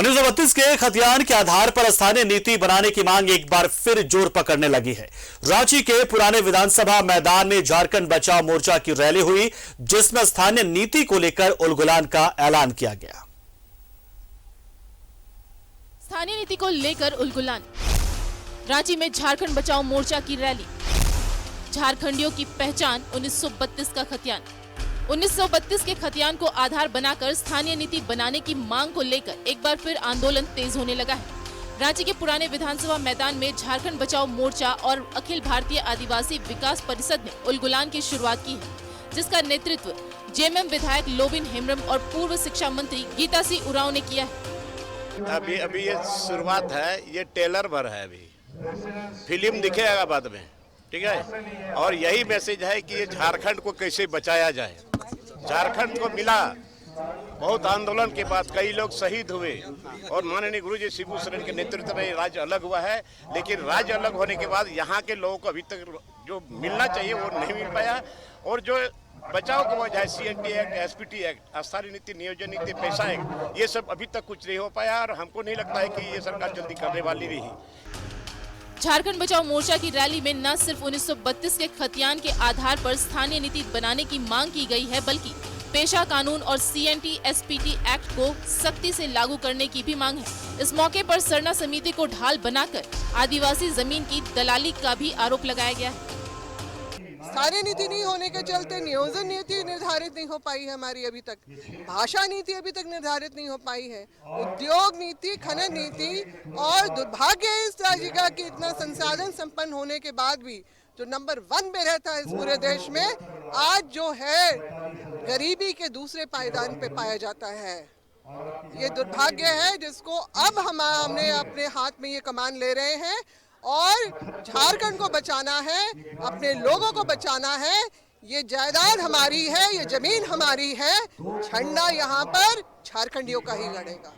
1932 के खतियान के आधार पर स्थानीय नीति बनाने की मांग एक बार फिर जोर पकड़ने लगी है। रांची के पुराने विधानसभा मैदान में झारखंड बचाओ मोर्चा की रैली हुई, जिसमें स्थानीय नीति को लेकर उलगुलान का ऐलान किया गया। स्थानीय नीति को लेकर उलगुलान। रांची में झारखंड बचाओ मोर्चा की रैली। झारखंडियों की पहचान 1932 का खतियान। 1932 के खतियान को आधार बनाकर स्थानीय नीति बनाने की मांग को लेकर एक बार फिर आंदोलन तेज होने लगा है। रांची के पुराने विधानसभा मैदान में झारखंड बचाओ मोर्चा और अखिल भारतीय आदिवासी विकास परिषद ने उलगुलान की शुरुआत की है, जिसका नेतृत्व जेएमएम विधायक लोबिन हेम्ब्रम और पूर्व शिक्षा मंत्री गीता सिंह उरांव ने किया है। अभी ये शुरुआत है, ये टेलर भर है, अभी फिल्म दिखेगा बाद में, ठीक है। और यही मैसेज है कि ये झारखंड को कैसे बचाया जाए। झारखंड को मिला, बहुत आंदोलन के बाद कई लोग शहीद हुए और माननीय गुरुजी शिबू सोरेन के नेतृत्व में राज्य अलग हुआ है, लेकिन राज्य अलग होने के बाद यहाँ के लोगों को अभी तक जो मिलना चाहिए वो नहीं मिल पाया। और जो बचाव की वजह है CNT एक्ट, SPT एक्ट, स्थानीय नीति, नियोजन नीति, पैसा एक्ट, ये सब अभी तक कुछ नहीं हो पाया और हमको नहीं लगता है कि ये सरकार जल्दी करने वाली रही। झारखंड बचाओ मोर्चा की रैली में न सिर्फ 1932 के खतियान के आधार पर स्थानीय नीति बनाने की मांग की गई है, बल्कि पेशा कानून और CNT SPT एक्ट को सख्ती से लागू करने की भी मांग है। इस मौके पर सरना समिति को ढाल बनाकर आदिवासी जमीन की दलाली का भी आरोप लगाया गया है। स्थानीय नीति नहीं होने के चलते नियोजन नीति निर्धारित नहीं हो पाई है हमारी अभी तक, भाषा नीति अभी तक निर्धारित नहीं हो पाई है, उद्योग नीति, खनन नीति, और दुर्भाग्य है इस राज्य का कि इतना संसाधन संपन्न होने के बाद भी जो नंबर 1 में रहता है इस पूरे देश में, आज जो है गरीबी के दूसरे पायदान पे पाया जाता है। ये दुर्भाग्य है जिसको अब हमने अपने हाथ में ये कमान ले रहे हैं और झारखंड को बचाना है, अपने लोगों को बचाना है। ये जायदाद हमारी है, ये जमीन हमारी है, झंडा यहाँ पर झारखंडियों का ही लड़ेगा।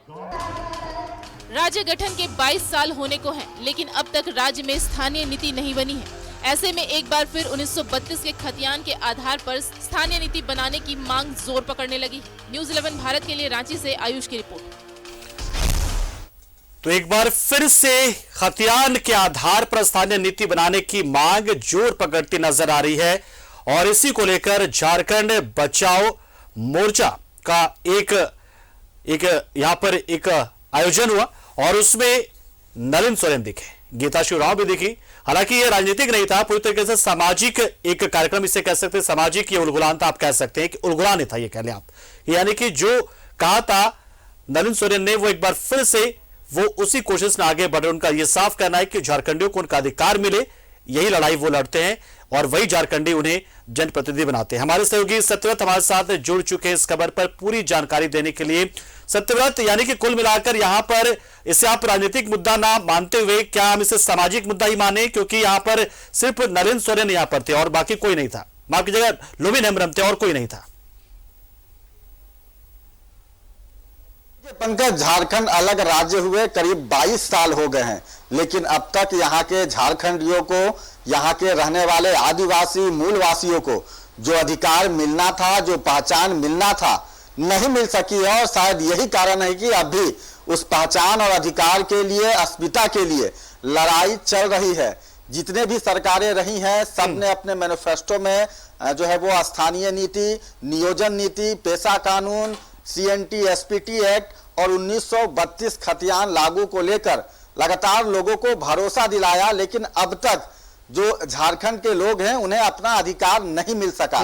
राज्य गठन के 22 साल होने को हैं, लेकिन अब तक राज्य में स्थानीय नीति नहीं बनी है। ऐसे में एक बार फिर 1932 के खतियान के आधार पर स्थानीय नीति बनाने की मांग जोर पकड़ने लगी। न्यूज़ 11 भारत के लिए रांची से आयुष की रिपोर्ट। तो एक बार फिर से खतियान के आधार पर स्थानीय नीति बनाने की मांग जोर पकड़ती नजर आ रही है और इसी को लेकर झारखंड बचाओ मोर्चा का एक यहां पर एक आयोजन हुआ और उसमें नलिन सोरेन दिखे, गीता सिंह उरांव भी दिखी। हालांकि यह राजनीतिक नहीं था, पूरी तरीके से सामाजिक एक कार्यक्रम इसे कह सकते हैं, सामाजिक ये उलगुलान था, आप कह सकते हैं कि उलगुलान ही था ये कह लें आप। यानी कि जो कहा था नलिन सोरेन ने वो एक बार फिर से वो उसी कोशिश में आगे बढ़े। उनका यह साफ कहना है कि झारखंडियों को उनका अधिकार मिले, यही लड़ाई वो लड़ते हैं और वही झारखंडी उन्हें जनप्रतिनिधि बनाते हैं। हमारे सहयोगी सत्यव्रत हमारे साथ जुड़ चुके हैं इस खबर पर पूरी जानकारी देने के लिए। सत्यव्रत, यानी कि कुल मिलाकर यहां पर इसे आप राजनीतिक मुद्दा ना मानते हुए क्या हम इसे सामाजिक मुद्दा ही माने, क्योंकि यहां पर सिर्फ नलिन सोरेन यहां पर थे और बाकी कोई नहीं था, माफ कीजिएगा लोबिन हेम्ब्रम थे और कोई नहीं था। पंकज, झारखंड अलग राज्य हुए करीब 22 साल हो गए हैं, लेकिन अब तक यहाँ के झारखंडियों को, यहाँ के रहने वाले आदिवासी मूलवासियों को जो अधिकार मिलना था, जो पहचान मिलना था, नहीं मिल सकी है। और शायद यही कारण है कि अभी उस पहचान और अधिकार के लिए, अस्मिता के लिए लड़ाई चल रही है। जितने भी सरकारें रही हैं, सबने अपने मैनिफेस्टो में जो है वो स्थानीय नीति, नियोजन नीति, पेशा कानून, CNT SPT एक्ट और 1932 खतियान लागू को लेकर लगातार लोगों को भरोसा दिलाया, लेकिन अब तक जो झारखंड के लोग हैं उन्हें अपना अधिकार नहीं मिल सका।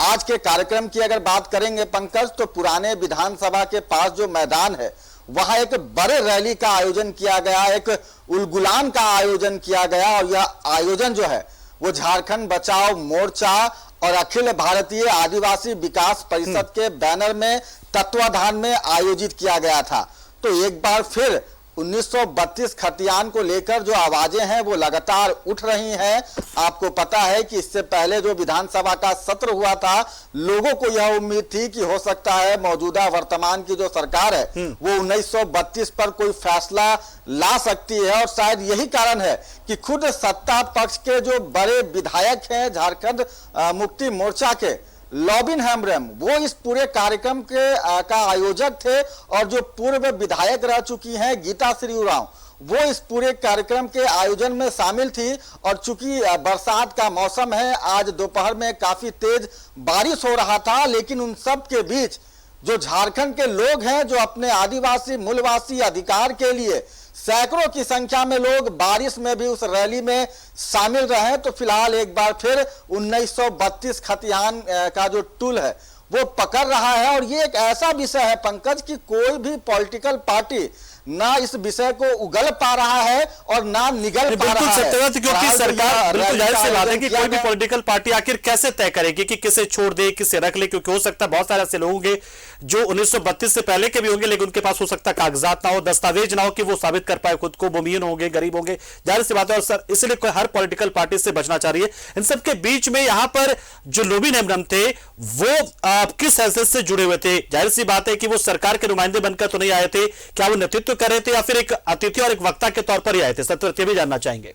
आज के कार्यक्रम की अगर बात करेंगे पंकज, तो पुराने विधानसभा के पास जो मैदान है वहां एक बड़े रैली का आयोजन किया गया, एक उलगुलान का आयोजन किया गया और यह आयोजन जो है वो झारखंड बचाओ मोर्चा और अखिल भारतीय आदिवासी विकास परिषद के बैनर में, तत्वाधान में आयोजित किया गया था। तो एक बार फिर 1932 खतियान को लेकर जो आवाजें हैं वो लगातार उठ रही हैं। आपको पता है कि इससे पहले जो विधानसभा का सत्र हुआ था, लोगों को यह उम्मीद थी कि हो सकता है मौजूदा वर्तमान की जो सरकार है वो 1932 पर कोई फैसला ला सकती है। और शायद यही कारण है कि खुद सत्ता पक्ष के जो बड़े विधायक हैं झारखंड मुक्ति मोर्चा के, लॉबिन हेम्ब्रम वो इस पूरे कार्यक्रम का आयोजक थे, और जो पूर्व विधायक रह चुकी हैं गीता श्री उरांव, वो इस पूरे कार्यक्रम के आयोजन में शामिल थी। और चूंकि बरसात का मौसम है, आज दोपहर में काफी तेज बारिश हो रहा था, लेकिन उन सब के बीच जो झारखंड के लोग हैं, जो अपने आदिवासी मूलवासी अधिकार के लिए सैकड़ों की संख्या में लोग बारिश में भी उस रैली में शामिल रहे। तो फिलहाल एक बार फिर 1932 खतियान का जो टूल है वो पकड़ रहा है। और ये एक ऐसा विषय है पंकज कि कोई भी पॉलिटिकल पार्टी ना इस विषय को उगल पा रहा है और ना निगल पा रहा है। क्योंकि सरकार, बिल्कुल जाहिर सी बात है कि कोई भी पॉलिटिकल पार्टी आखिर कैसे तय करेगी कि किसे छोड़ दे किसे रख ले, क्योंकि हो सकता है बहुत सारे ऐसे लोग होंगे जो 1932 से पहले के भी होंगे, लेकिन उनके पास हो सकता है कागजात ना हो, दस्तावेज ना हो कि वो साबित कर पाए खुद को, भूमिहीन होंगे, गरीब होंगे, जाहिर सी बात है। और सर इसलिए कोई हर पॉलिटिकल पार्टी से बचना चाह रही है। इन सबके बीच में यहां पर जो लॉबिन हेम्ब्रम थे वो किस हैसियत से जुड़े हुए थे? जाहिर सी बात है कि वो सरकार के नुमाइंदे बनकर तो नहीं आए थे, क्या वो नेतृत्व कर रहे थे या फिर एक अतिथि और एक वक्ता के तौर पर ही आए थे? सत्य भी जानना चाहेंगे।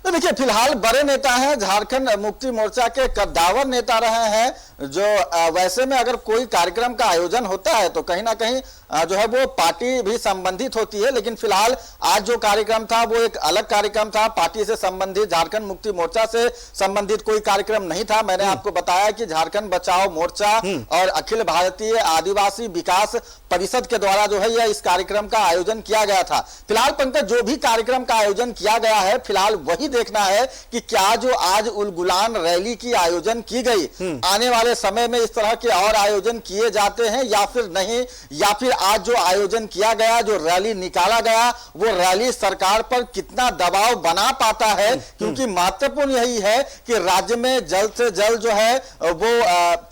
तो देखिए, फिलहाल बड़े नेता हैं, झारखंड मुक्ति मोर्चा के कद्दावर नेता रहे हैं, जो वैसे में अगर कोई कार्यक्रम का आयोजन होता है तो कहीं ना कहीं जो है वो पार्टी भी संबंधित होती है। लेकिन फिलहाल आज जो कार्यक्रम था वो एक अलग कार्यक्रम था, पार्टी से संबंधित, झारखंड मुक्ति मोर्चा से संबंधित कोई कार्यक्रम नहीं था। मैंने आपको बताया कि झारखंड बचाओ मोर्चा और अखिल भारतीय आदिवासी विकास परिषद के द्वारा जो है यह इस कार्यक्रम का आयोजन किया गया था। फिलहाल पंकज, जो भी कार्यक्रम का आयोजन किया गया है, फिलहाल वही देखना है कि क्या जो आज उलगुलान रैली की आयोजन की गई, आने वाले समय में इस तरह के और आयोजन किए जाते हैं या फिर नहीं, या फिर आज जो आयोजन किया गया, जो रैली निकाला गया, वो रैली सरकार पर कितना दबाव बना पाता है। क्योंकि महत्वपूर्ण यही है कि राज्य में जल्द से जल्द जो है वो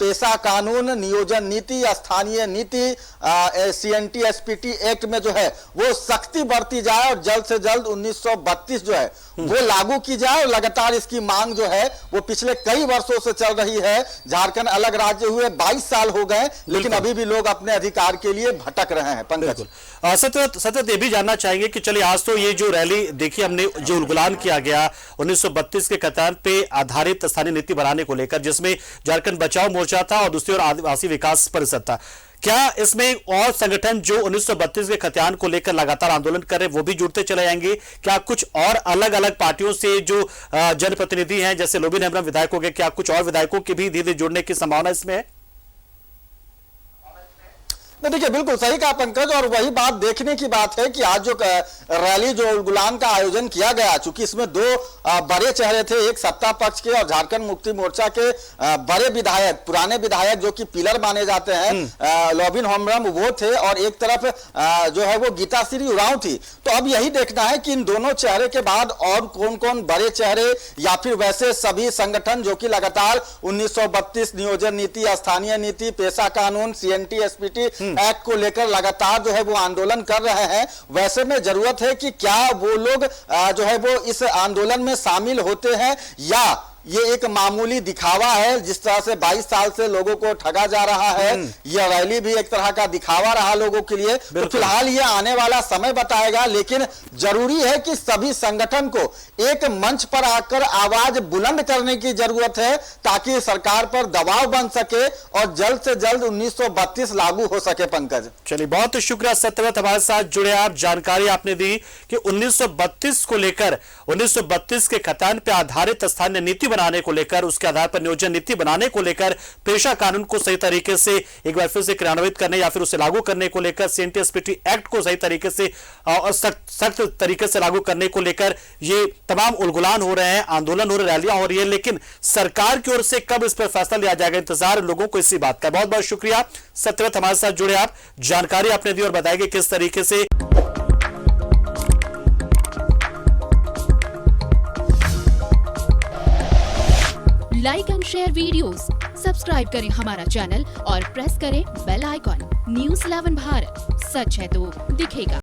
पेशा कानून, नियोजन नीति, स्थानीय नीति, CNT SPT एक्ट में जो है वो सख्ती बरती जाए और जल्द से जल्द 1932 जो है वो लागू की जाए। और लगातार इसकी मांग जो है वो पिछले कई वर्षों से चल रही है। झारखंड अलग राज्य हुए 22 साल हो गए, लेकिन अभी भी लोग अपने अधिकार के लिए भटक रहे हैं। पंकज, सतत ये भी जानना चाहेंगे कि चलिए आज तो ये जो रैली देखी हमने, जो उलगुलान किया गया 1932 के कथन पे आधारित स्थानीय नीति बनाने को लेकर, जिसमें झारखंड बचाओ मोर्चा था और दूसरी ओर आदिवासी विकास परिषद था, क्या इसमें और संगठन जो 1932 के खतियान को लेकर लगातार आंदोलन कर रहे वो भी जुड़ते चले जाएंगे? क्या कुछ और अलग अलग पार्टियों से जो जनप्रतिनिधि हैं, जैसे लॉबिन हेम्ब्रम विधायकों के, क्या कुछ और विधायकों के भी धीरे जुड़ने की संभावना इसमें है? देखिए, बिल्कुल सही कहा पंकज, और वही बात देखने की बात है कि आज जो रैली, जो उलगुलान का आयोजन किया गया, चूंकि इसमें दो बड़े चेहरे थे, एक सत्ता पक्ष के और झारखंड मुक्ति मोर्चा के बड़े विधायक, पुराने विधायक जो कि पिलर माने जाते हैं, लॉबिन हेम्ब्रम वो थे, और एक तरफ जो है वो गीता श्री उरांव थी। तो अब यही देखना है कि इन दोनों चेहरे के बाद और कौन कौन बड़े चेहरे, या फिर वैसे सभी संगठन जो कि लगातार 1932 नियोजन नीति, स्थानीय नीति, पेशा कानून, CNT SPT एक्ट को लेकर लगातार जो है वो आंदोलन कर रहे हैं। वैसे में जरूरत है कि क्या वो लोग जो है वो इस आंदोलन में शामिल होते हैं, या ये एक मामूली दिखावा है, जिस तरह से 22 साल से लोगों को ठगा जा रहा है। यह रैली भी एक तरह का दिखावा रहा लोगों के लिए। तो फिलहाल ये आने वाला समय बताएगा, लेकिन जरूरी है कि सभी संगठन को एक मंच पर आकर आवाज बुलंद करने की जरूरत है, ताकि सरकार पर दबाव बन सके और जल्द से जल्द 1932 लागू हो सके। पंकज, चलिए, बहुत शुक्रिया सत्यव्रत, हमारे साथ जुड़े आप, जानकारी आपने दी कि 1932 को लेकर, 1932 के खतियान पे आधारित स्थानीय नीति बनाने को लेकर, उसके आधार पर नियोजन नीति बनाने को लेकर, पेशा कानून को सही तरीके से एक बार फिर से क्रियान्वित करने या फिर उसे लागू करने को लेकर, CNT SPT एक्ट को सही तरीके से और सख्त तरीके से लागू करने को लेकर ये तमाम उलगुलान हो रहे हैं, आंदोलन हो रहे, रैलियां हो रही है। लेकिन सरकार की ओर से कब इस पर फैसला लिया जाएगा, इंतजार लोगों को इसी बात का। बहुत बहुत शुक्रिया सत्यव्रत, हमारे साथ जुड़े आप, जानकारी आपने दी और बताया किस तरीके से like and share videos, subscribe करें हमारा चैनल और प्रेस करें बेल आइकॉन। News 11 भारत, सच है तो दिखेगा।